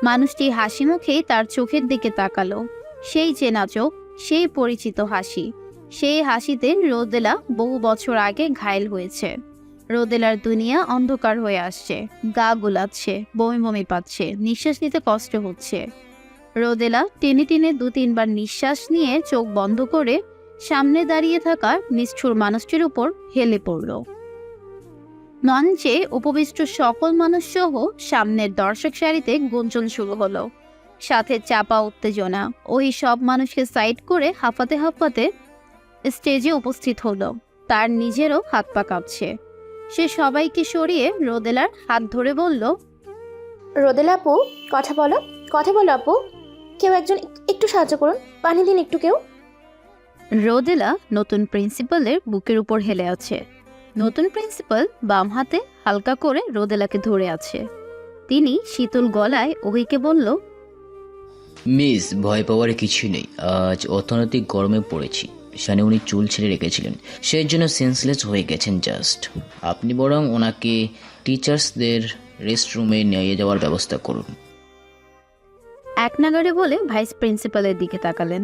মানুষটি হাসি মুখে তার চোখের দিকে তাকালো। সেই চেনা চোখ, সেই পরিচিত হাসি। সেই হাসিতে রোদেলা বহু বছর আগে ঘায়েল হয়েছে। রোদেলার দুনিয়া অন্ধকার হয়ে আসছে, গা গুলাচ্ছে, বমি বমি পাচ্ছে, নিঃশ্বাস নিতে কষ্ট হচ্ছে। রোদেলা টেনে টেনে 2-3 বার নিঃশ্বাস নিয়ে চোখ বন্ধ করে সামনে দাঁড়িয়ে থাকা নিষ্ঠুর মানুষটির উপর হেলে পড়ল। মঞ্চে উপবিষ্ট সকল মানুষ সহ সামনের দর্শক সারিতে গুঞ্জন শুরু হলো, সাথে চাপা উত্তেজনা। ওই সব মানুষকে সাইড করে হাঁপাতে হাঁপাতে স্টেজে উপস্থিত হলো। তার নিজেরও হাত পা কাঁপছে। সে সবাইকে সরিয়ে রোদেলার হাত ধরে বলল, রোদেলা আপু, কথা বলো, কথা বলো আপু। কেউ একজন একটু সাহায্য করুন, পানি দিন একটু কেউ। রোদেলা নতুন প্রিন্সিপালের বুকের উপর হেলে আছে। নতুন প্রিন্সিপাল বাম হাতে হালকা করে রোদেলাকে ধরে আছে। তিনি শীতল গলায় ওহিকে বলল, মিস, ভয় পাওয়ার কিছু নেই। আজ অর্থনৈতিক গরমে পড়েছি। শানে উনি চুল ছেড়ে রেখেছিলেন, সেই জন্য সেন্সলেস হয়ে গেছেন জাস্ট। আপনি বরং ওনাকে টিচার্সদের রেস্ট রুমে নিয়ে যাওয়ার ব্যবস্থা করুন। এক নাগাড়ে বলে ভাইস প্রিন্সিপালের দিকে তাকালেন।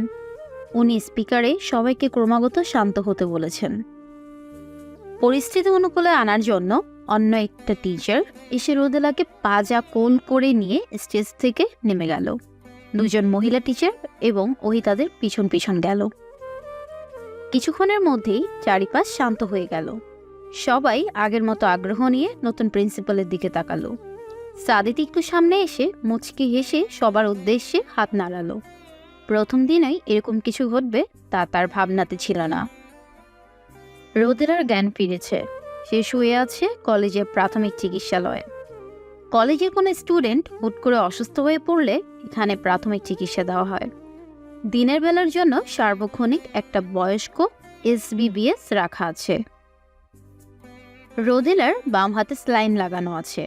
উনি স্পিকারে সবাইকে ক্রমাগত শান্ত হতে বলেছেন। পরিস্থিতি অনুকূলে আনার জন্য অন্য একটা টিচার এসে রোদেলাকে পাজা কোল করে নিয়ে স্টেজ থেকে নেমে গেল। 2জন মহিলা টিচার এবং ওহি তাদের পিছন পিছন গেল। কিছুক্ষণের মধ্যেই চারিপাশ শান্ত হয়ে গেল। সবাই আগের মতো আগ্রহ নিয়ে নতুন প্রিন্সিপালের দিকে তাকালো। সাদিত একটু সামনে এসে মুচকি হেসে সবার উদ্দেশ্যে হাত নাড়ালো। প্রথম দিনেই এরকম কিছু ঘটবে তা তার ভাবনাতে ছিল না। রোদেলার জ্ঞান ফিরেছে। সে শুয়ে আছে কলেজের প্রাথমিক চিকিৎসালয়ে। কলেজের কোনো স্টুডেন্ট হুট করে অসুস্থ হয়ে পড়লে এখানে প্রাথমিক চিকিৎসা দেওয়া হয়। দিনের বেলার জন্য সার্বক্ষণিক একটা বয়স্ক SBBS রাখা আছে। রোদেলার বাম হাতে স্লাইন লাগানো আছে।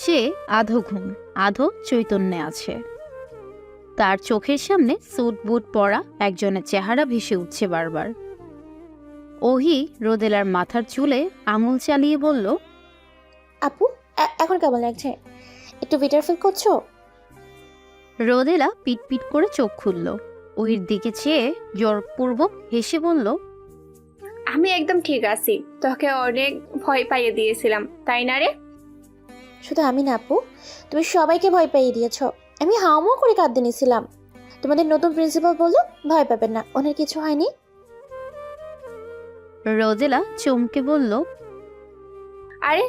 সে আধো ঘুম আধো চৈতন্যে আছে। তার চোখের সামনে স্যুট বুট পরা একজনের চেহারা ভেসে উঠছে বারবার। ওহি রোদেলার মাথার চুলে আঙুল চালিয়ে বলল, আপু, এখন কেমন লাগছে? একটু বেটার ফিল করছো? রোদেলা পিট পিট করে চোখ খুলল। ওহির দিকে চেয়ে জোরপূর্বক হেসে বলল, আমি একদম ঠিক আছি। তোকে অনেক ভয় পাইয়ে দিয়েছিলাম, তাই না রে? শুধু আমি না আপু, তুমি সবাইকে ভয় পাইয়ে দিয়েছো। আমি হাওমাও করে কাঁদতে নিয়েছিলাম। তোমাদের নতুন প্রিন্সিপাল বললো ভয় পাবেন না, ওনার কিছু হয়নি। রোদেলা চমকে বলল, আরে,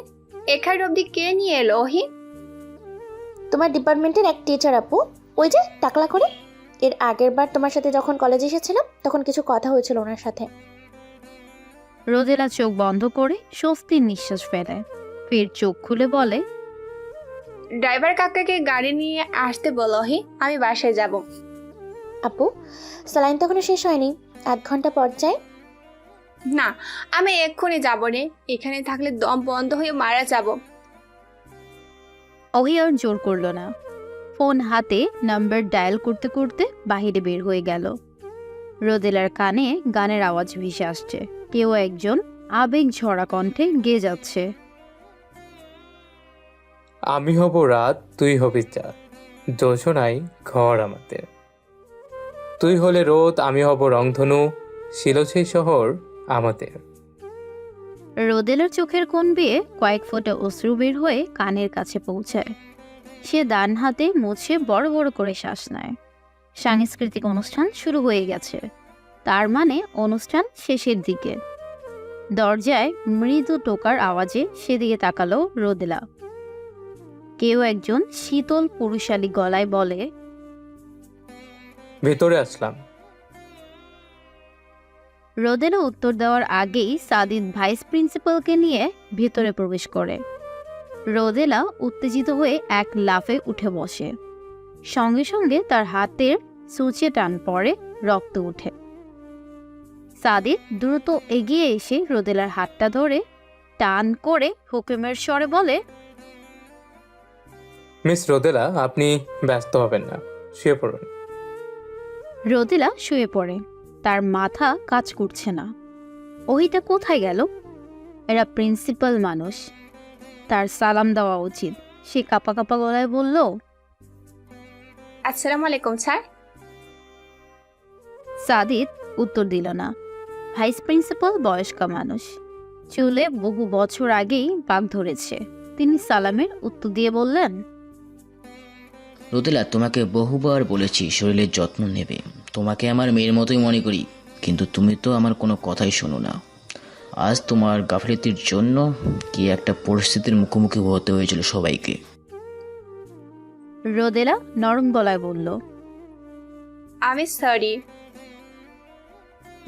এখানে অব্দি কে নিয়ে এলো ওহি? তোমার ডিপার্টমেন্টের এক টিচার আপু, ওই যে টাকলা করে। এর আগের বার তোমার সাথে যখন কলেজে এসেছিলাম তখন কিছু কথা হয়েছিল ওনার সাথে। রোদেলা চোখ বন্ধ করে স্বস্তির নিঃশ্বাস ফেলে, ফের চোখ খুলে বলে, ড্রাইভার কাকাকে গাড়ি নিয়ে আসতে বলো ওহি, আমি বাসায় যাব। আপু, স্যালাইন তখনও শেষ হয়নি, 1 ঘন্টা পর যাই। না, আমি এক্ষুনি যাব রে। এখানে থাকলে দম বন্ধ হয়ে মারা যাব। ওহি আর জোর করল না। ফোন হাতে নাম্বার ডায়াল করতে করতে বাহিরে বের হয়ে গেল। রোদেলার কানে গানের আওয়াজ ভেসে আসছে। কেউ একজন আবেগ ঝরা কণ্ঠে গেয়ে যাচ্ছে, আমি হব রাত, তুই হবি চাঁদ, যোজনাই ঘর আমাদের। তুই হলে রোদ, আমি হব রংধনু, শিলছে শহর আমাদের। রোদেলার চোখের কোণ বেয়ে কয়েক ফোঁটা অশ্রু বের হয়ে কানের কাছে পৌঁছায়। সে ডান হাতে মুছে বড় বড় করে শ্বাস নেয়। সাংস্কৃতিক অনুষ্ঠান শুরু হয়ে গেছে, তার মানে অনুষ্ঠান শেষের দিকে। দরজায় মৃদু টোকার আওয়াজে সেদিকে তাকালো রোদেলা। কেউ একজন শীতল পুরুষালী গলায় বলে, ভেতরে আসলাম। রোদেলা উত্তর দেওয়ার আগেই সাদিদ ভাইস প্রিন্সিপালকে নিয়ে ভেতরে প্রবেশ করে। রোদেলা উত্তেজিত হয়ে এক লাফে উঠে বসে। সঙ্গে সঙ্গে তার হাতের সূচে টান পড়ে, রক্ত ওঠে। সাদিদ দ্রুত এগিয়ে এসে রোদেলার হাতটা ধরে টান করে হুকুমের স্বরে বলে, মিস রোদেলা, আপনি ব্যস্ত হবেন না, শুয়ে পড়ুন। রোদেলা শুয়ে পড়ে। তার মাথা কাজ করছে না। ওহিটা কোথায় গেল? এরা প্রিন্সিপাল মানুষ, তার সালাম দেওয়া উচিত। সে কাঁপা কাঁপা গলায় বলল, আসসালামু আলাইকুম স্যার। সাদিত উত্তর দিল না। ভাইস প্রিন্সিপাল বয়স্ক মানুষ, চুলে বহু বছর আগেই পাক ধরেছে। তিনি সালামের উত্তর দিয়ে বললেন, রোদেলা, তোমাকে বহুবার বলেছি শরীরের যত্ন নেবে। তোমাকে আমার মেয়ের মতোই মনে করি, কিন্তু তুমি তো আমার কোনো কথাই শোনো না। আজ তোমার গাফিলতির জন্য কি একটা পরিস্থিতির মুখোমুখি হতে হয়েছিল সবাইকে। রোদেলা নরম গলায় বলল। আমি সরি।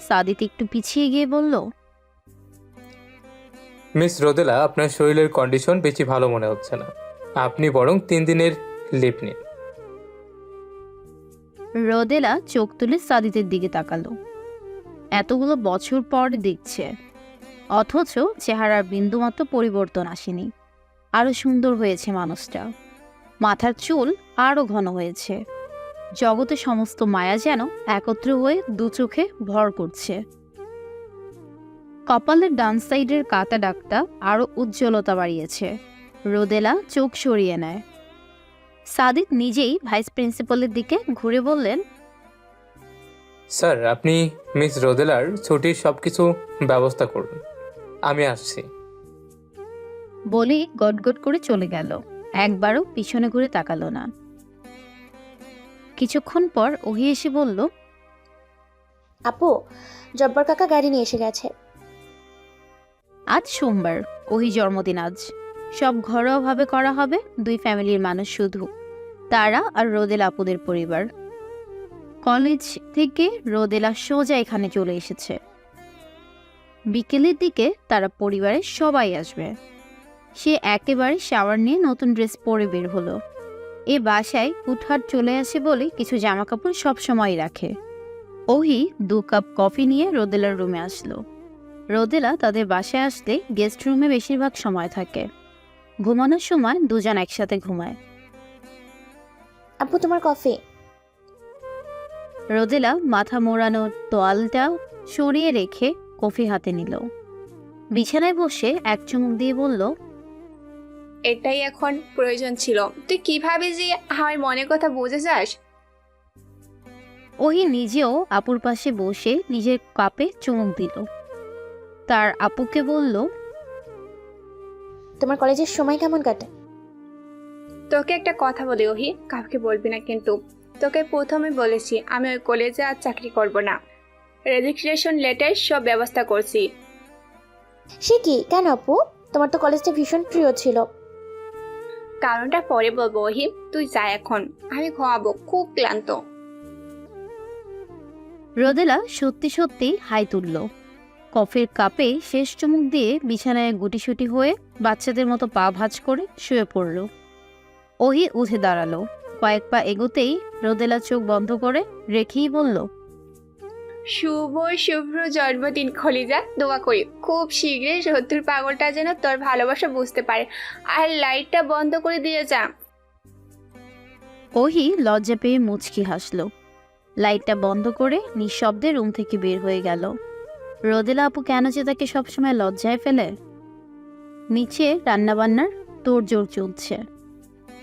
সাদিত একটু পিছিয়ে গিয়ে বলল, মিস রোদেলা, আপনার শরীরের কন্ডিশন বেশি ভালো মনে হচ্ছে না। আপনি বরং 3 দিনের লিভ নিন। রোদেলা চোখ তুলে সাদিতের দিকে তাকালো। এতগুলো বছর পর দেখছে, অথচ চেহারার বিন্দুমাত্র পরিবর্তন আসেনি। আরো সুন্দর হয়েছে মানুষটা। মাথার চুল আরো ঘন হয়েছে। জগতে সমস্ত মায়া যেন একত্র হয়ে দু চোখে ভর করছে। কপালের ডান সাইডের কাটা দাগটা আরো উজ্জ্বলতা বাড়িয়েছে। রোদেলা চোখ সরিয়ে নেয়। সাদিত নিজেই ভাইস প্রিন্সিপালের দিকে ঘুরে বললেন, স্যার, আপনি মিস রোদেলার ছুটির সব কিছু ব্যবস্থা করুন, আমি আসছি। বলেই গটগট করে চলে গেল। একবারও পিছনে ঘুরে তাকালো না। কিছুক্ষণ পর ওহি এসে বলল, আপু, জব্বার কাকা গাড়ি নিয়ে এসে গেছে। আজ সোমবার, ওহি জন্মদিন আজ। সব ঘরোয়াভাবে করা হবে, 2 ফ্যামিলির মানুষ শুধু, তারা আর রোদেলা আপুদের পরিবার। কলেজ থেকে রোদেলা সোজা এখানে চলে এসেছে। বিকেলের দিকে তারা পরিবারের সবাই আসবে। সে একেবারে শাওয়ার নিয়ে নতুন ড্রেস পরে বের হলো। এ বাসায় হুটহাট চলে আসে বলে কিছু জামাকাপড় সবসময় রাখে। ওহি 2 কাপ কফি নিয়ে রোদেলার রুমে আসলো। রোদেলা তাদের বাসায় আসলে গেস্ট রুমে বেশিরভাগ সময় থাকে। ঘুমানোর সময় দুজন একসাথে ঘুমায়। আপু, তোমার কফি। রোদেলা মাথা মোড়ানো তোয়ালটা সরিয়ে রেখে কফি হাতে নিল। বিছানায় বসে এক চুমুক দিয়ে বলল, এটাই এখন প্রয়োজন ছিল। তুই কিভাবে যে আমার মনের কথা বুঝে যাস? ওহি নিজেও আপুর পাশে বসে নিজের কাপে চুমুক দিল। তার আপুকে বলল, তোমার কলেজের সময় কেমন কাটে? তোকে একটা কথা বলি ওহি, কাউকে বলবি না কিন্তু। তোকে প্রথমে বলেছি আমি ওই কলেজে আর চাকরি করব না। রেজিস্ট্রেশন লেটার সব ব্যবস্থা করছি। সে কি, কেন আপু? তোমার তো কলেজটা ভীষণ প্রিয় ছিল। কারণটা পরে বলবো ওহি, তুই যা এখন, আমি ঘুমাবো, খুব ক্লান্ত। রোদেলা সত্যি সত্যি হাই তুলল। কফির কাপে শেষ চুমুক দিয়ে বিছানায় গুটিসুটি হয়ে বাচ্চাদের মতো পা ভাঁজ করে শুয়ে পড়ল। ওহি উঠে দাঁড়ালো। কয়েক পা এগোতেই রোদেলা চোখ বন্ধ করে রেখেই বলল, শুভ্র জন্মদিন খলিজা, দোয়া করি খুব শীঘ্রই শত্রুর পাগলটা যেন তোর ভালোবাসা বুঝতে পারে। আর লাইটটা বন্ধ করে দিয়ে যা। ওহি লজ্জা পেয়ে মুচকি হাসল। লাইটটা বন্ধ করে নিঃশব্দে রুম থেকে বের হয়ে গেল। রোদেলা আপু কেন যে তাকে সবসময় লজ্জায় ফেলে। নিচে রান্নাবান্নার তোড়জোড় চলছে।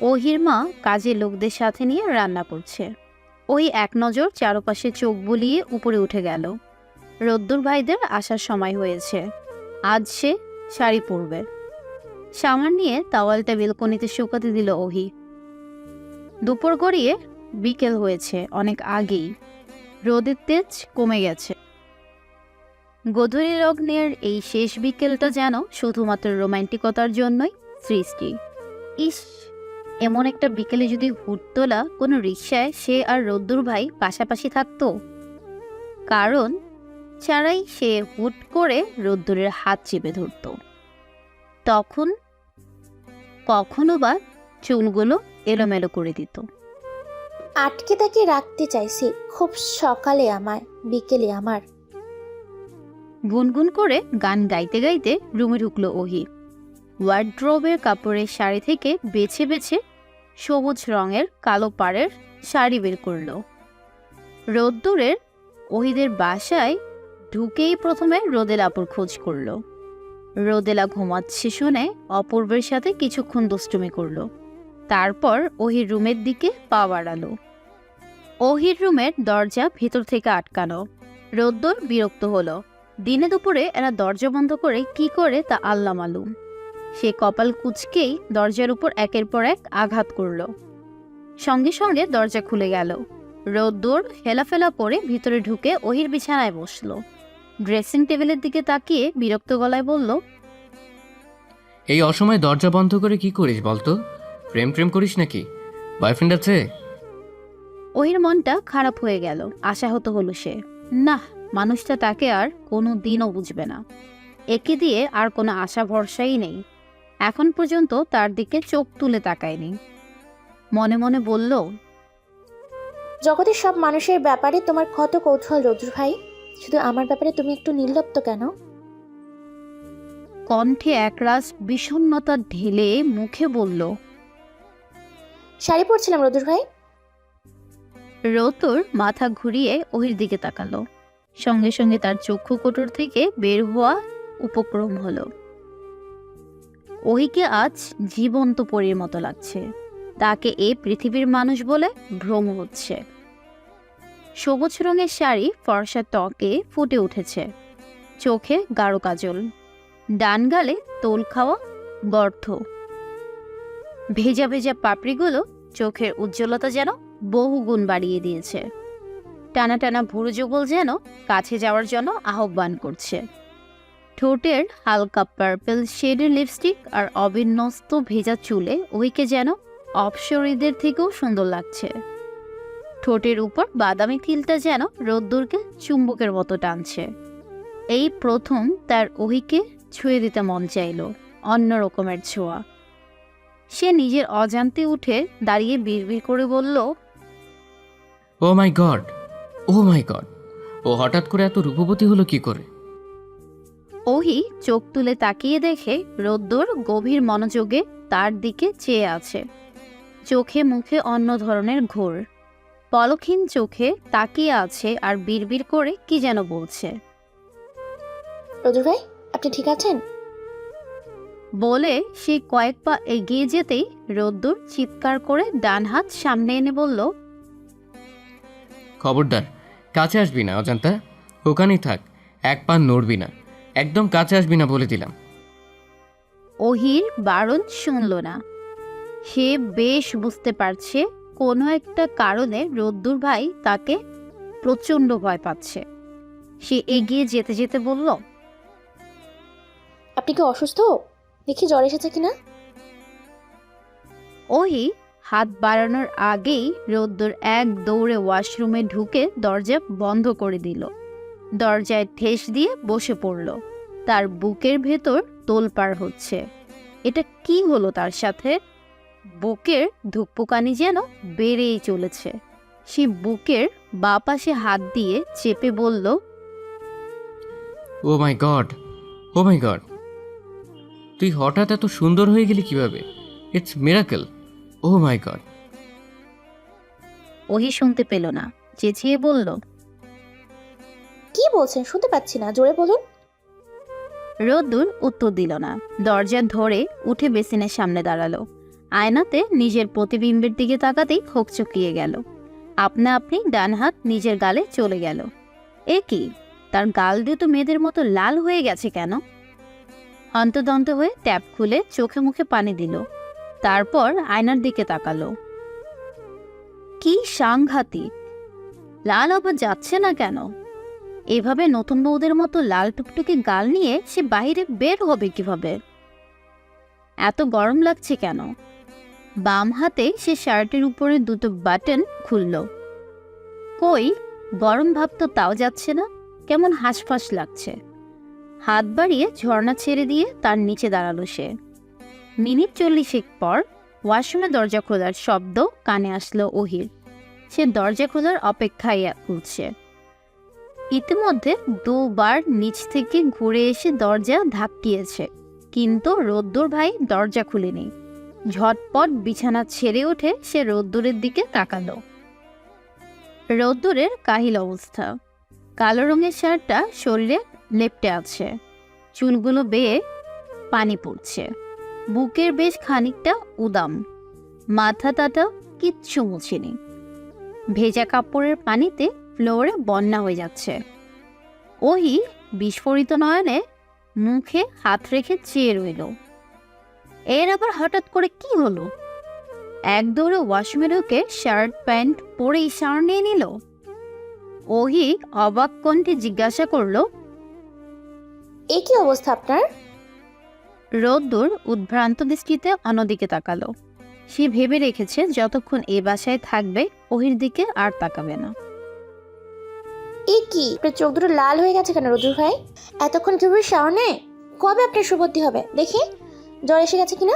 ওহির মা কাজের লোকদের সাথে নিয়ে রান্না করছে। ওই এক নজর চারপাশে চোখ বুলিয়ে উপরে উঠে গেল। রোদ্দুর ভাইদের আসার সময় হয়েছে। আজ সে শাড়ি পরবে। সামার নিয়ে তাওয়ালটা বেলকনিতে শুকাতে দিল ওহি। দুপুর গড়িয়ে বিকেল হয়েছে অনেক আগেই। রোদের তেজ কমে গেছে। গোধূলি লগ্নের এই শেষ বিকেলটা যেন শুধুমাত্র রোমান্টিকতার জন্যই সৃষ্টি। ইস, এমন একটা বিকেলে যদি হুটতোলা কোনো রিকশায় সে আর রোদ্দুর ভাই পাশাপাশি থাকতো। কারণ ছাড়াই সে হুট করে রোদ্দুরের হাত চেপে ধরত। তখন কখনো বা চুলগুলো এলোমেলো করে দিত। আটকে তাকে রাখতে চাইছি, খুব সকালে আমায়, বিকেলে আমার। গুনগুন করে গান গাইতে গাইতে রুমে ঢুকলো ওহি। ওয়ার্ড্রোবের কাপড়ের শাড়ি থেকে বেছে বেছে সবুজ রঙের কালো পাড়ের শাড়ি বের করল। রোদ্দুরের ওহিদের বাসায় ঢুকেই প্রথমে রোদেলাপুর খোঁজ করল। রোদেলা ঘুমাচ্ছে শুনে অপূর্বের সাথে কিছুক্ষণ দুষ্টুমি করল। তারপর ওহির রুমের দিকে পা বাড়ালো। ওহির রুমের দরজা ভেতর থেকে আটকানো। রোদ্দুর বিরক্ত হলো। দিনে দুপুরে এরা দরজা বন্ধ করে কি করে তা আল্লাহ মালুম। সে কপাল কুঁচকেই দরজার উপর একের পর এক আঘাত করল। সঙ্গে সঙ্গে দরজা খুলে গেল। রোদ্দুর হেলাফেলা করে ভিতরে ঢুকে ওহির বিছানায় বসল। ড্রেসিং টেবিলের দিকে তাকিয়ে বিরক্ত গলায় বলল, এই অসময়ে দরজা বন্ধ করে কি করিস বলতো? প্রেম প্রেম করিস নাকি? বয়ফ্রেন্ড আছে? ওহির মনটা খারাপ হয়ে গেল। আশাহত হলো সে। না, মানুষটা তাকে আর কোনো দিনও বুঝবে না। একে দিয়ে আর কোনো আশা ভরসাই নেই। এখন পর্যন্ত তার দিকে চোখ তুলে তাকায়নি। মনে মনে বলল, জগতের সব মানুষের ব্যাপারে তোমার কত কৌতূহল রোদ্র ভাই, শুধু আমার ব্যাপারে তুমি একটু নির্লিপ্ত কেন? কণ্ঠে একরাশ বিষণ্ণতা ঢেলে মুখে বলল, শাড়ি পরছিলাম রোদ্র ভাই। রোতর মাথা ঘুরিয়ে ওহির দিকে তাকালো। সঙ্গে সঙ্গে তার চক্ষু কোটর থেকে বের হওয়া উপক্রম হলো। ওহিকে আজ জীবন্ত পরীর মতো লাগছে। তাকে এই পৃথিবীর মানুষ বলে ভ্রম হচ্ছে। সবুজ রঙের শাড়ি ফর্সা ত্বকে ফুটে উঠেছে। চোখে গাঢ় কাজল, ডান গালে তোল খাওয়া গর্ত। ভেজা ভেজা পাপড়িগুলো চোখের উজ্জ্বলতা যেন বহুগুণ বাড়িয়ে দিয়েছে। টানা টানা ভুরু যুগল যেন কাছে যাওয়ার জন্য আহ্বান করছে। ঠোঁটের হালকা পার্পল শেডের লিপস্টিক আর অবিন্যস্ত ভেজা চুলে ওইকে যেন অপসরীদের থেকেও সুন্দর লাগছে। ঠোঁটের উপর বাদামি তিলটা যেন রোদ্দুরকে চুম্বকের মতো টানছে। এই প্রথম তার ওহিকে ছুঁয়ে দিতে মন চাইল অন্য রকমের ছোঁয়া। সে নিজের অজান্তে উঠে দাঁড়িয়ে বিড়বিড় করে বলল, ও my god, O my god, ও হঠাৎ করে এত রূপবতী হলো কি করে? ওহি চোখ তুলে তাকিয়ে দেখে রোদ্দুর গভীর মনোযোগে তার দিকে চেয়ে আছে। চোখে মুখে অন্য ধরনের ঘোর। পলকহীন চোখে তাকিয়ে আছে আর বিড়বিড় করে কি যেন বলছে। রোদ্র ভাই, আপনি ঠিক আছেন? বলে সে কয়েক পা এগিয়ে যেতেই রোদ্দুর চিৎকার করে ডান হাত সামনে এনে বলল, খবরদার, কাছে আসবি না অজান্তা। ওখানেই থাক, এক পা নড়বি না, একদম কাছে আসবি না বলে দিলাম। ওহির বারণ শুনল না। সে বেশ বুঝতে পারছে কোনো একটা কারণে রোদ্দুর ভাই তাকে প্রচণ্ড ভয় পাচ্ছে। সে এগিয়ে যেতে যেতে বলল, আপনি কি অসুস্থ? দেখি জ্বর এসেছে কিনা। ওহি হাত বাড়ানোর আগেই রোদ্দুর এক দৌড়ে ওয়াশরুমে ঢুকে দরজা বন্ধ করে দিল। দরজায় ঠেস দিয়ে বসে পড়ল। তার বুকের ভেতর তোলপাড় হচ্ছে। এটা কি হলো তার সাথে? বুকের ধুকপুকানি যেন বেড়েই চলেছে। সে বুকের বাঁ পাশে হাত দিয়ে চেপে বলল, ও my god, O my god, তুই হঠাৎ এত সুন্দর হয়ে গেলি কিভাবে? It's miracle, oh my god. ওহি শুনতে পেল না, চেঁচিয়ে বলল, কি বলছেন? শুনতে পাচ্ছি না, জোরে বলুন। রোদ্দুর উত্তর দিল না। দরজা ধরে উঠে বেসিনের সামনে দাঁড়ালো। আয়নাতে নিজের প্রতিবিম্বের দিকে তাকাতেই হকচকিয়ে গেল। আপনা আপনি ডান হাত নিজের গালে চলে গেল। এ কি, তার গাল দুটো মেয়েদের মতো লাল হয়ে গেছে কেন? হন্তদন্ত হয়ে ট্যাপ খুলে চোখে মুখে পানি দিল। তারপর আয়নার দিকে তাকালো। কি সাংঘাতিক! লাল আবার যাচ্ছে না কেন? এভাবে নতুন বউদের মতো লাল টুকটুকে গাল নিয়ে সে বাইরে বের হবে কিভাবে? এত গরম লাগছে কেন? বাম হাতে সে শার্টের উপরে দুটো বাটন খুলল। কই, গরম ভাব তো তাও যাচ্ছে না। কেমন হাঁসফাঁস লাগছে। হাত বাড়িয়ে ঝর্ণা ছেড়ে দিয়ে তার নিচে দাঁড়ালো সে। মিনিট 40 পর ওয়াশরুমে দরজা খোলার শব্দ কানে আসলো ওহির। সে দরজা খোলার অপেক্ষায় করছে। ইতিমধ্যে দুবার নিচ থেকে ঘুরে এসে দরজা ধাক্কিয়েছে, কিন্তু রোদ্দুর ভাই দরজা খুলেনি। ঝটপট বিছানা ছেড়ে উঠে সে রোদ্দুরের দিকে তাকালো। রোদ্দুরের কাহিল অবস্থা। কালো রঙের শার্টটা শরীরে লেপ্টে আছে। চুলগুলো বেয়ে পানি পড়ছে। বুকের বেশ খানিকটা উদাম। মাথা টাটা কিচ্ছু মুছেনি। ভেজা কাপড়ের পানিতে ফ্লোরে বন্যা হয়ে যাচ্ছে। ওহি বিস্ফোরিত নয়নে মুখে হাত রেখে চেয়ে রইল। এর আবার হঠাৎ করে কি হলো? এক দৌড়ে ওয়াশরুমে ঢুকে শার্ট প্যান্ট পরেই শাওয়ার নিয়ে নিল। ওহি অবাক কণ্ঠে জিজ্ঞাসা করলো, এ কি অবস্থা আপনার? রোদ্দুর উদ্ভ্রান্ত দৃষ্টিতে অন্যদিকে তাকালো। সে ভেবে রেখেছে যতক্ষণ এ বাসায় থাকবে ওহির দিকে আর তাকাবে না। এ কি, আপনার চোখ দুটো লাল হয়ে গেছে কেন রোদ্দুর ভাই? এতক্ষণ কিভাবে শাওয়ার নেয়? কবে আপনার সুবুদ্ধি হবে দেখি, জ্বর এসে গেছে কিনা?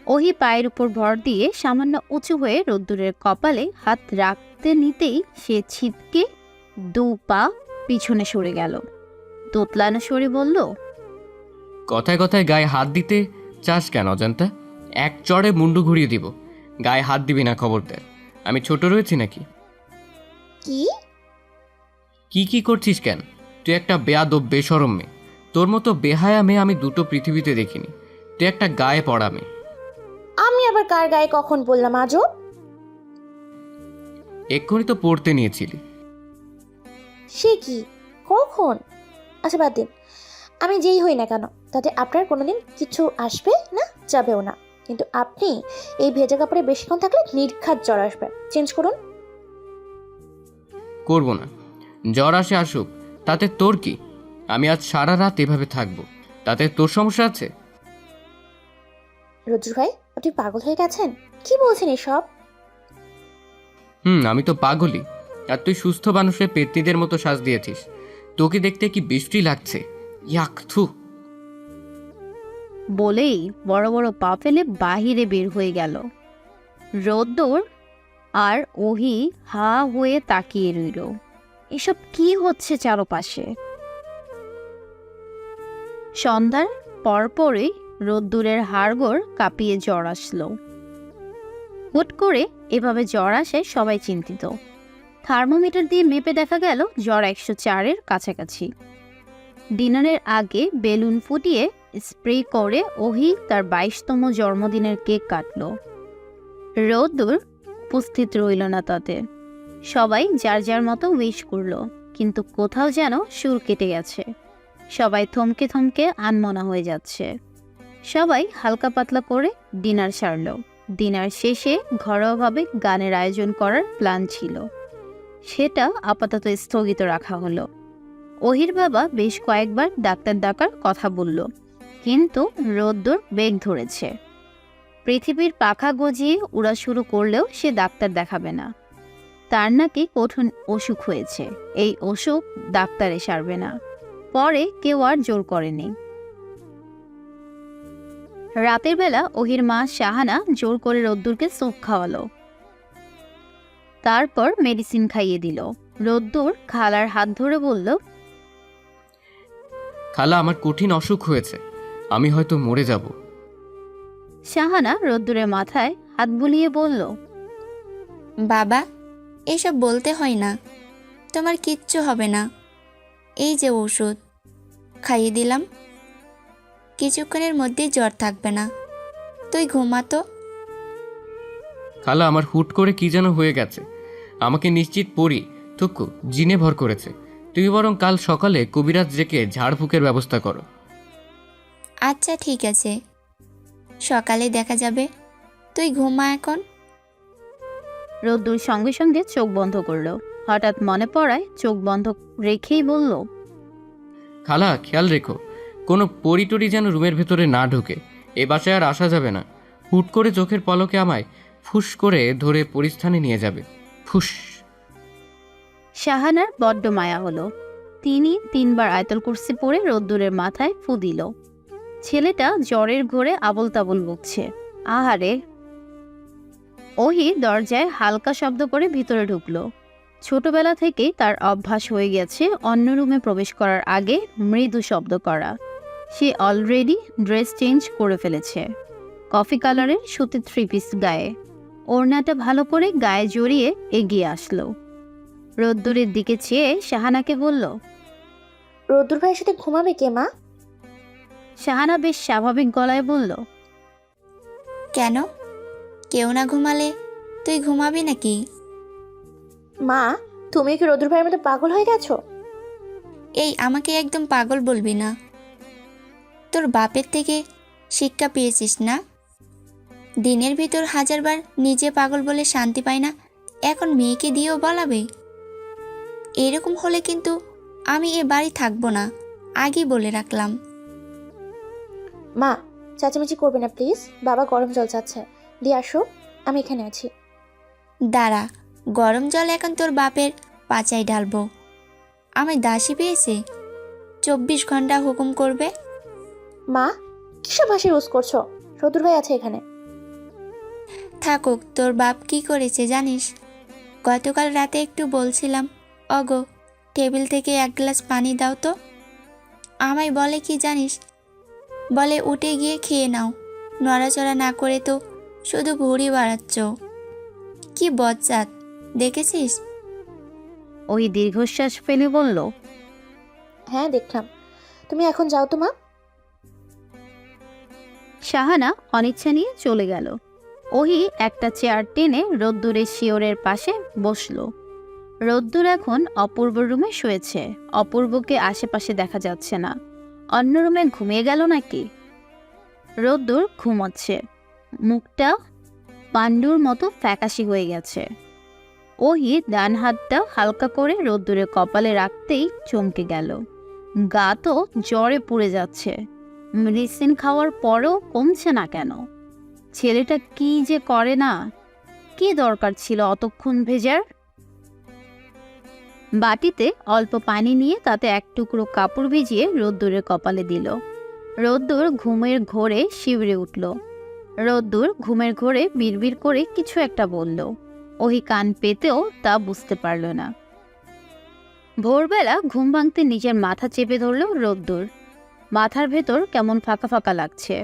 ওহি পায়ের উপর ভর দিয়ে সামান্য উঁচু হয়ে রোদ্দুরের কপালে হাত রাখতে নিতেই সে ছিটকে 2 পা পিছনে সরে গেল। তোতলানো সরে বলল, কথায় কথায় গায়ে হাত দিতে চাস কেন অজান্তা? এক চড়ে মুন্ডু ঘুরিয়ে দিব। গায়ে হাত দিবি না, খবরদার। আমি ছোট রয়েছি নাকি? কি কি করছিস কেন? তুই একটা বেয়াদব বেশরম মেয়ে। তোর মতো বেহায়া মেয়ে আমি দুটো পৃথিবীতে দেখিনি। তুই একটা গায়ে পড়া মেয়ে। আমি আবার কার গায়ে কখন বললাম আজও? এক্ষুনি তো পড়তে নিয়েছিলি। সে কি, কখন? আচ্ছা বাদ দিন, আমি যেই হই না কেন তাতে আপনার কোনোদিন কিছু আসবে না, যাবেও না। কিন্তু আপনি এই ভেজা কাপড়ে বেশিক্ষণ থাকলে নির্ঘাত জ্বর আসবে। চেঞ্জ করুন। করব না। জ্বর আসে আসুক, তাতে তোর কি? আমি আজ সারা রাত এভাবে থাকবো, তাতে তোর সমস্যা আছে? রোদ্দুর ভাই, আপনি পাগল হয়ে গেছেন? কি বলছেন এসব? আমি তো পাগলই। আর তুই সুস্থ মানুষের পেতনিদের মতো সাজ দিয়েছিস। তোকে দেখতে কি বৃষ্টি লাগছে। ইয়াক, থু। বলেই বড় বড় পা ফেলে বাহিরে বের হয়ে গেল। রোদ্দুর আর ওহি হা হয়ে তাকিয়ে রইল। এসব কি হচ্ছে চারপাশে? সন্ধ্যার পরপরই রোদ্দুরের হাড়গোড় কাঁপিয়ে জ্বর আসলো। হুট করে এভাবে জ্বর আসে সবাই চিন্তিত। থার্মোমিটার দিয়ে মেপে দেখা গেল জ্বর 104-এর কাছাকাছি। ডিনারের আগে বেলুন ফুটিয়ে স্প্রে করে ওহি তার 22তম জন্মদিনের কেক কাটল। রোদ্দুর উপস্থিত রইল না তাতে। সবাই যার যার মতো উইশ করল, কিন্তু কোথাও যেন সুর কেটে গেছে। সবাই থমকে থমকে আনমনা হয়ে যাচ্ছে। সবাই হালকা পাতলা করে ডিনার সারল। ডিনার শেষে ঘরোয়াভাবে গানের আয়োজন করার প্ল্যান ছিল, সেটা আপাতত স্থগিত রাখা হলো। ওহির বাবা বেশ কয়েকবার ডাক্তার ডাকার কথা বলল, কিন্তু রোদ্দুর বেগ ধরেছে। পৃথিবীর পাখা গজিয়ে উড়া শুরু করলেও সে ডাক্তার দেখাবে না। তার নাকি কঠিন অসুখ হয়েছে, এই অসুখ ডাক্তারে সারবে না। পরে কেউ আর জোর করেনি। রাতের বেলা ওহির মা শাহানা জোর করে রোদ্দুরকে স্যুপ খাওয়ালো, তারপর মেডিসিন খাইয়ে দিল। রোদ্দুর খালার হাত ধরে বলল, খালা, আমার কঠিন অসুখ হয়েছে। আমি হয়তো মরে যাব। শাহানা রোদ্দুরের মাথায় হাত বুলিয়ে বলল, বাবা, এসব বলতে হয় না। তোমার কিচ্ছু হবে না। এই যে ওষুধ খাইয়ে দিলাম, কিছুক্ষণের মধ্যেই জ্বর থাকবে না। তুই ঘুমাতো। খালা, আমার হুট করে কি যেন হয়ে গেছে। আমাকে নিশ্চিত পড়ি থুকু জিনে ভর করেছে। তুমি বরং কাল সকালে কবিরাজ ডেকে ঝাড়ফুঁকের ব্যবস্থা করো। আচ্ছা ঠিক আছে, সকালে দেখা যাবে। তুই ঘুমা এখন। রোদ্দুর সঙ্গে সঙ্গে চোখ বন্ধ করলো। হঠাৎ মনে পড়ায় চোখ বন্ধ রেখেই বলল, খালা, খেয়াল রেখো কোনো পরিটরি যেন রুমের ভেতরে না ঢোকে। এ বাসায় আর আসা যাবে না। হুট করে চোখের পলকে আমায় ফুস করে ধরে পরিস্থানে নিয়ে যাবে। ফুস। শাহানার বড্ড মায়া হলো। তিনি 3বার আয়তুল কুরসি পড়ে রোদ্দুরের মাথায় ফু দিল। ছেলেটা জ্বরের ঘোরে আবল তাবল বকছে। আহারে। ওহি দরজায় হালকা শব্দ করে ভিতরে ঢুকলো। ছোটবেলা থেকেই তার অভ্যাস হয়ে গেছে অন্য রুমে প্রবেশ করার আগে মৃদু শব্দ করা। সে অলরেডি ড্রেস চেঞ্জ করে ফেলেছে। কফি কালারের সুতির 3 পিস গায়ে, ওড়নাটা ভালো করে গায়ে জড়িয়ে এগিয়ে আসলো। রোদ্দুরের দিকে চেয়ে শাহানাকে বলল, রোদ্দুর ভাইয়ের সাথে ঘুমাবে কে মা? শাহানা বেশ স্বাভাবিক গলায় বলল, কেন? কেউ না ঘুমালে তুই ঘুমাবি নাকি? মা, তুমি কি রোদুর ভাইয়ের মতো পাগল হয়ে গেছো? এই আমাকে একদম পাগল বলবি না। তোর বাপের থেকে শিক্ষা পেয়েছিস না? দিনের ভিতর হাজারবার নিজে পাগল বলে শান্তি পায় না, এখন মেয়েকে দিয়েও বলাবে? এরকম হলে কিন্তু আমি এ বাড়ি থাকবো না, আগেই বলে রাখলাম। মা, চেঁচামেচি করবে না প্লিজ। বাবা গরম জল চাচ্ছে, দিয়ে আসো, আমি এখানে আছি। দাঁড়া, গরম জল এখন তোর বাপের পাচায় ঢালবো। আমি দাসী পেয়েছে, 24 ঘন্টা হুকুম করবে। মা, কিসব হাসি ইউজ করছো? রোদুর ভাই আছে এখানে। থাকুক, তোর বাপ কি করেছে জানিস? গতকাল রাতে একটু বলছিলাম, অগো টেবিল থেকে 1 গ্লাস পানি দাও তো। আমায় বলে কি জানিস? বলে উঠে গিয়ে খেয়ে নাও, নড়াচড়া না করে তো শুধু ভুঁড়ি বাড়াচ্ছ। কি বজ্জাত দেখেছিস? ওই দীর্ঘশ্বাস ফেলে বলল, হ্যাঁ দেখলাম। তুমি এখন যাও তো মা। শাহানা অনিচ্ছা নিয়ে চলে গেল। ওহি একটা চেয়ার টেনে রোদ্দুরের শিওরের পাশে বসলো। রোদ্দুর এখন অপূর্ব রুমে শুয়েছে। অপূর্বকে আশেপাশে দেখা যাচ্ছে না। অন্য রুমে ঘুমিয়ে গেল নাকি? রোদ্দুর ঘুমাচ্ছে, মুখটা পাণ্ডুর মতো ফ্যাকাশি হয়ে গেছে। ওহি ডান হাতটা হালকা করে রোদ্দুরের কপালে রাখতেই চমকে গেল। গা তো জ্বরে পুড়ে যাচ্ছে। মেডিসিন খাওয়ার পরেও কমছে না কেন? ছেলেটা কি যে করে না! কি দরকার ছিল অতক্ষণ ভেজার? বাটিতে অল্প পানি নিয়ে তাতে এক টুকরো কাপড় ভিজিয়ে রোদ্দুরের কপালে দিল। রোদ্দুর ঘুমের ঘোরে শিউরে উঠল। রোদ্দুর ঘুমের ঘোরে বিড়বিড় করে কিছু একটা বলল। ওহি কান পেতেও তা বুঝতে পারল না। ভোরবেলা ঘুম ভাঙতে নিজের মাথা চেপে ধরল রোদ্দুর। মাথার ভেতর কেমন ফাঁকা ফাঁকা লাগছে।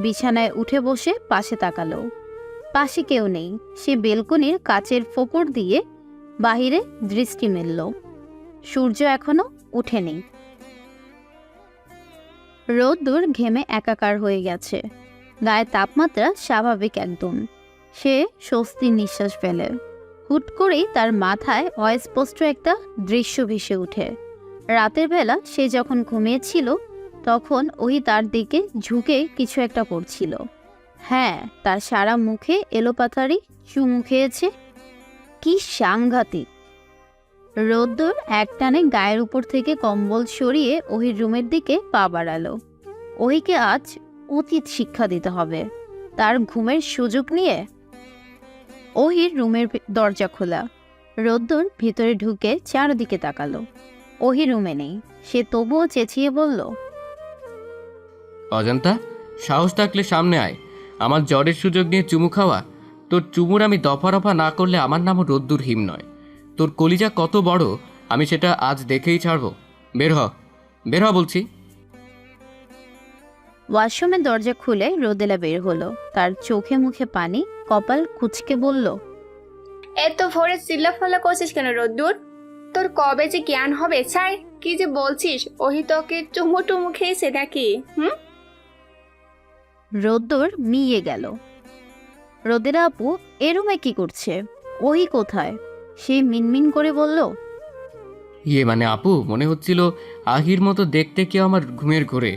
বিছানায় উঠে বসে পাশে তাকালো। পাশে কেউ নেই। সে বেলকনির কাচের ফোকর দিয়ে বাহিরে দৃষ্টি মেলল। সূর্য এখনো উঠেনি। রোদ্দুর ঘেমে একাকার হয়ে গেছে। গায়ে তাপমাত্রা স্বাভাবিক একদম। সে স্বস্তির নিঃশ্বাস ফেলে। হুট করেই তার মাথায় অস্পষ্ট একটা দৃশ্য ভেসে ওঠে। রাতের বেলা সে যখন ঘুমিয়েছিল তখন ওহি তার দিকে ঝুঁকে কিছু একটা করছিল। হ্যাঁ, তার সারা মুখে এলোপাথারি চুমু খেয়েছে। কি সাংঘাতিক! রোদ্দুর একটানে গায়ের উপর থেকে কম্বল সরিয়ে ওহির রুমের দিকে পা বাড়ালো। ওহিকে আজ উচিত শিক্ষা দিতে হবে তার ঘুমের সুযোগ নিয়ে। ওহির রুমের দরজা খোলা। রোদ্দুর ভিতরে ঢুকে চারদিকে তাকালো। ওহি রুমে নেই। সে তবুও চেঁচিয়ে বলল, অজান্তা, সাহস থাকলে সামনে আয়। আমার জ্বরের সুযোগ নিয়ে চুমু খাওয়া? তোর চুমুর আমি দফা রফা না করলে আমার নামও রোদ্দুর হিম নয়। তোর কলিজা কত বড় আমি সেটা আজ দেখেই ছাড়বো। বের হ, বের হ বলছি। ওয়াশরুমের দরজা খুলে রোদেলা বের হলো। তার চোখে মুখে পানি, কপাল কুঁচকে বলল, এত ভোরে চিল্লাফাল্লা করছিস কেন রোদ্দুর? তোর কবে যে জ্ঞান হবে? ছাই, কি যে বলছিস? ওহি তোকে চুমু টুমু খেয়েছে নাকি? রোদ্দুর মিয়ে গেল। রোদেলা আপু এ রুমে কি করছে? ওহি কোথায়? সে মিনমিন করে বলল, ইয়ে মানে আপু, মনে হচ্ছিল আহির মতো দেখতে কেউ আমার ঘুমের ঘোরে।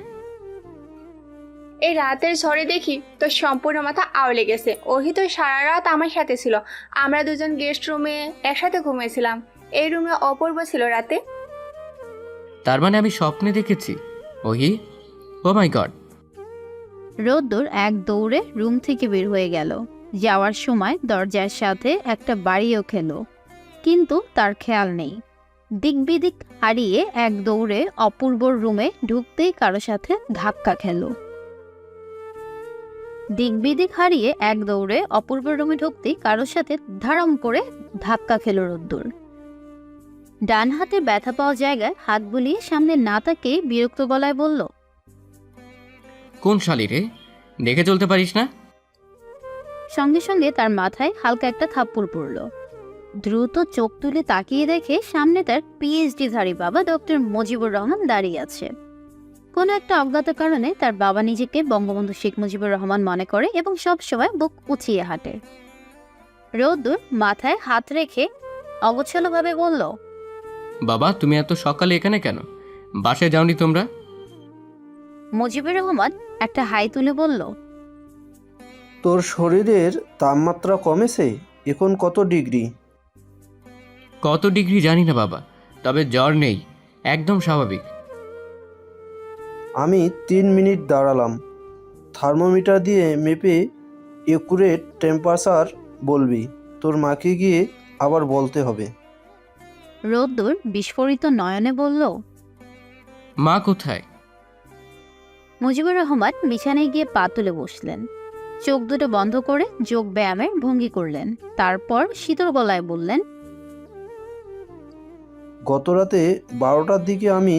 এই রাতের ঝড়ে দেখি তোর সম্পূর্ণ মাথা আউলে গেছে। ওহি তো সারা রাত আমার সাথে ছিল। আমরা দুজন গেস্ট রুমে একসাথে ঘুমিয়েছিলাম। এই রুমে অপূর্ব ছিল রাতে। তার মানে আমি স্বপ্নে দেখেছি? ওহি, ও মাই গড! রোদ্দুর এক দৌড়ে রুম থেকে বের হয়ে গেল। যাওয়ার সময় দরজার সাথে একটা বাড়িও খেলো, কিন্তু তার খেয়াল নেই। দিকবিদিক হারিয়ে এক দৌড়ে অপূর্বর রুমে ঢুকতেই কারো সাথে ধাক্কা খেলো। দিকবিদিক হারিয়ে এক দৌড়ে অপূর্বর রুমে ঢুকতেই কারোর সাথে ধারাম করে ধাক্কা খেলো রোদ্দুর। ডান হাতে ব্যথা পাওয়া জায়গায় হাত বুলিয়ে সামনে না তাকিয়ে বিরক্ত গলায় বলল, কোন শালি রে? দেখে চলতে পারিস না? সঙ্গে সঙ্গে তার মাথায় হালকা একটা থাপ্পড় পড়ল। দ্রুত চোখ তুলে তাকিয়ে দেখে সামনে তার পিএইচডিধারী বাবা ডক্টর মুজিবুর রহমান দাঁড়িয়ে আছে। কোনো একটা অজ্ঞাত কারণে তার বাবা নিজেকে বঙ্গবন্ধু শেখ মুজিবুর রহমান মনে করে এবং সব সময় বুক উঁচিয়ে হাঁটে। রোদ্দুর মাথায় হাত রেখে অগোছালোভাবে বলল, বাবা তুমি এত সকালে এখানে কেন? বাসায় যাওনি তোমরা? মুজিবুর রহমান একটা হাই তুলে বলল, তোর শরীরের তাপমাত্রা কমেছে? এখন কত ডিগ্রি? কত ডিগ্রি জানি না বাবা, তবে জ্বর নেই, একদম স্বাভাবিক। আমি 3 মিনিট দাঁড়ালাম, থার্মোমিটার দিয়ে মেপে একুরেট টেম্পারেচার বলবি। তোর মাকে গিয়ে আবার বলতে হবে। রোদ্দুর বিস্ফোরিত নয়নে বলল। মা কোথায়? মুজিবুর রহমান বিছানায় গিয়ে পা তুলে বসলেন, চোখ দুটো বন্ধ করে যোগ ব্যায়ামের ভঙ্গি করলেন। তারপর শীতল গলায় বললেন, গত রাতে 12টার দিকে আমি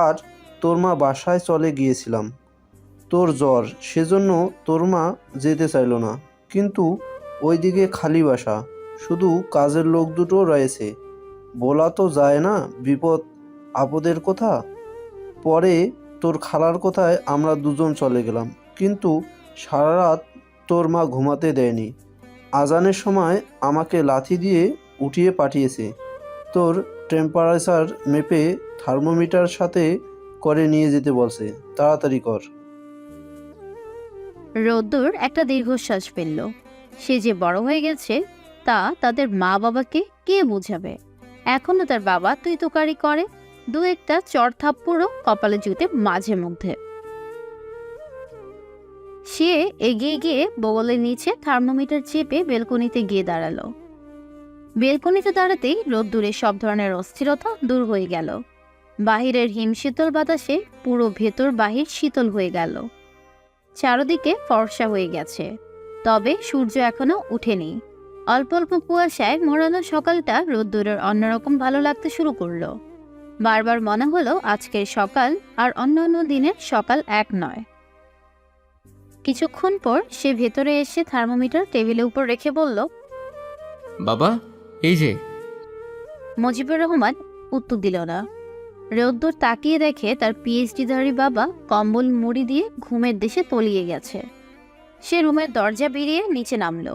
আর তোর মা বাসায় চলে গিয়েছিলাম। তোর জ্বর, সেজন্য তোর মা যেতে চাইল না, কিন্তু ওইদিকে খালি বাসা, শুধু কাজের লোক দুটো রয়েছে। বলা তো যায় না বিপদ আপদের কথা। পরে তোর খালার কথায় আমরা দুজন চলে গেলাম, কিন্তু সারা রাত তোর মা ঘুমাতে দেয়নি। আজানের সময় আমাকে লাথি দিয়ে উঠিয়ে পাঠিয়েছে। তোর টেম্পারেচার মেপে থার্মোমিটার সাথে করে নিয়ে যেতে বলছে। তাড়াতাড়ি কর। রোদ্দুর একটা দীর্ঘশ্বাস ফেলল। সে যে বড় হয়ে গেছে তা তাদের মা বাবাকে কে বোঝাবে? এখনো তার বাবা তুই তোকারি করে, দু একটা চড় থাপ্পড়ও কপালে জুটে মাঝে মধ্যে। সে এগিয়ে গিয়ে বগলের নিচে থার্মোমিটার চেপে বেলকনিতে গিয়ে দাঁড়ালো। বেলকনিতে দাঁড়াতেই রোদ্দুরের সব ধরনের অস্থিরতা দূর হয়ে গেল। বাহিরের হিমশীতল বাতাসে পুরো ভেতর বাহির শীতল হয়ে গেল। চারদিকে ফর্সা হয়ে গেছে, তবে সূর্য এখনো উঠেনি। অল্প অল্প কুয়াশায় মোড়ানো সকালটা রোদ্দুরের অন্যরকম ভালো লাগতে শুরু করলো। বারবার মনে হলো আজকের সকাল আর অন্যান্য দিনের সকাল এক নয়। কিছুক্ষণ পর সে ভেতরে এসে থার্মোমিটার টেবিলের উপর রেখে বলল, বাবা এই যে। মুজিবুর রহমান উত্তর দিল না। রোদ্দুর তাকিয়ে দেখে তার পিএইচডিধারী বাবা কম্বল মুড়ি দিয়ে ঘুমের দেশে তলিয়ে গেছে। সে রুমের দরজা বেরিয়ে নিচে নামলো।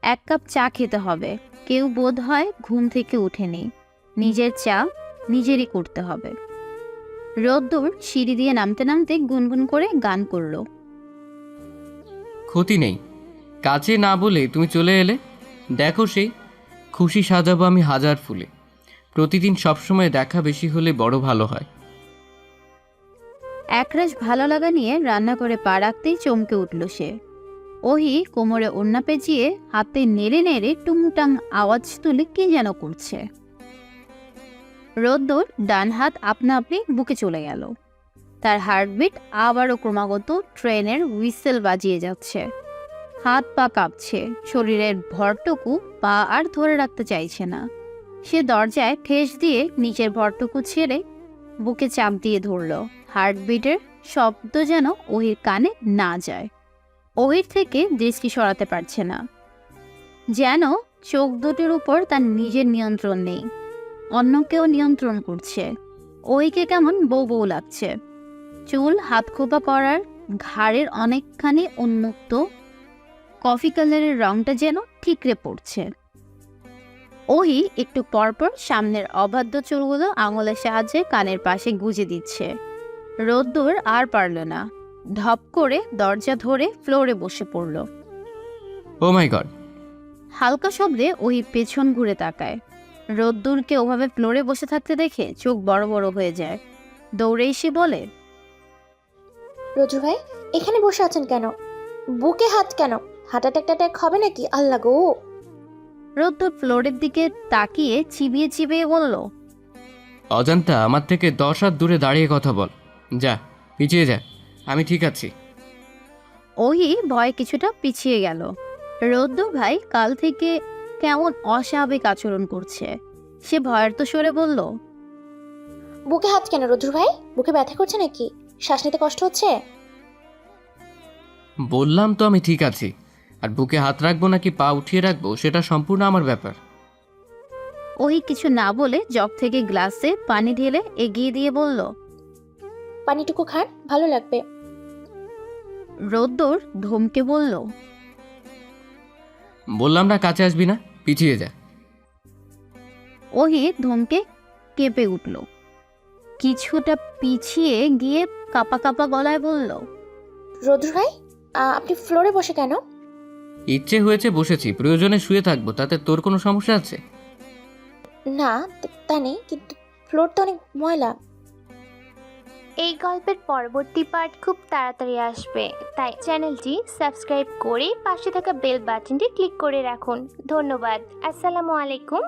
1 কাপ চা খেতে হবে। কেউ বোধ হয় ঘুম থেকে উঠেনি। নিজের চা নিজেরই করতে হবে। রোদ্দুর সিঁড়ি দিয়ে নামতে নামতে গুনগুন করে গান করল। ক্ষতি নেই, কাছে না বলে তুমি চলে এলে। দেখো সেই খুশি সাজাবো আমি হাজার ফুলে। প্রতিদিন সবসময় দেখা বেশি হলে বড় ভালো হয়। একরাশ ভালো লাগা নিয়ে রান্না করে পা রাখতেই চমকে উঠল সে। ওহি কোমরে ওড়না পেঁচিয়ে হাতে নেড়ে নেড়ে টুংটাং আওয়াজ তুলে কি যেন করছে। রোদ্দুর ডান হাত আপনা আপনি বুকে চলে গেল। তার হার্টবিট আবারও ক্রমাগত ট্রেনের হুইসেল বাজিয়ে যাচ্ছে। হাত পা কাঁপছে, শরীরের ভরটুকু পা আর ধরে রাখতে চাইছে না। সে দরজায় ঠেস দিয়ে নিচের ভরটুকু ছেড়ে বুকে চাপ দিয়ে ধরল। হার্টবিটের শব্দ যেন ওহির কানে না যায়। ওহির থেকে দৃষ্টি সরাতে পারছে না, যেন চোখ দুটির উপর তার নিজের নিয়ন্ত্রণ নেই, অন্য কেউ নিয়ন্ত্রণ করছে। ওহিকে কেমন বউ বউ লাগছে। চুল হাত খোপা করার, ঘাড়ের অনেকখানি উন্মুক্ত, কফি কালারের রংটা যেন ঠিকরে পড়ছে। ওহি একটু পরপর সামনের অবাধ্য চুলগুলো আঙুলের সাহায্যে কানের পাশে গুজে দিচ্ছে। রোদ্দুর আর পারল না, ধপ করে দরজা ধরে ফ্লোরে বসে পড়ল। ও মাই গড! হালকা শব্দে ওহি পেছন ঘুরে তাকায়। রোদ্দুরকে ওভাবে ফ্লোরে বসে থাকতে দেখে চোখ বড় বড় হয়ে যায়। দৌড়ে এসে বলে, রোজু ভাই, এখানে বসে আছেন কেন? বুকে হাত কেন? হার্ট অ্যাটাক হবে নাকি? আল্লাহ গো! রোদ্দুর ফ্লোরের দিকে তাকিয়ে চিবিয়ে চিবিয়ে বলল, অজান্তা আমার থেকে 10 হাত দূরে দাঁড়িয়ে কথা বল। যা পিছিয়ে যা, আমি ঠিক আছি। ওহি ভয় কিছুটা পিছিয়ে গেল। রোদ্দুর ভাই কাল থেকে কেমন অস্বাভাবিক আচরণ করছে। সে ভয়ের তো সরে বলল, বুকে হাত কেন রোজু ভাই? বুকে ব্যথা করছে নাকি? শ্বাস নিতে কষ্ট হচ্ছে? বললাম তো আমি ঠিক আছি, আর বুকে হাত রাখবো নাকি পা উঠিয়ে রাখবো সেটা সম্পূর্ণ আমার ব্যাপার। ওহি কিছু না বলে জগ থেকে গ্লাসে পানি ঢেলে এগিয়ে দিয়ে বলল, পানিটুকু খান, ভালো লাগবে। রোদ্দুর ধমকে বলল, বললাম না কাছে আসবি না, পিছিয়ে যা। ওহিত ধমকে কেঁপে উঠল, কিছুটা পিছিয়ে গিয়ে কাপা কাপা গলায় বলল, রৌদ্র ভাই, আপনি ফ্লোরে বসে কেন? ইচ্ছে হয়েছে বসেছি, প্রয়োজনে শুয়ে থাকবো, তাতে তোর কোনো সমস্যা আছে? না, তা নেই, কিন্তু ফ্লোর তো অনেক ময়লা। এই গল্পের পরবর্তী পার্ট খুব তাড়াতাড়ি আসবে, তাই চ্যানেলটি সাবস্ক্রাইব করে পাশে থাকা বেল বাটনটি ক্লিক করে রাখুন। ধন্যবাদ। আসসালামু আলাইকুম।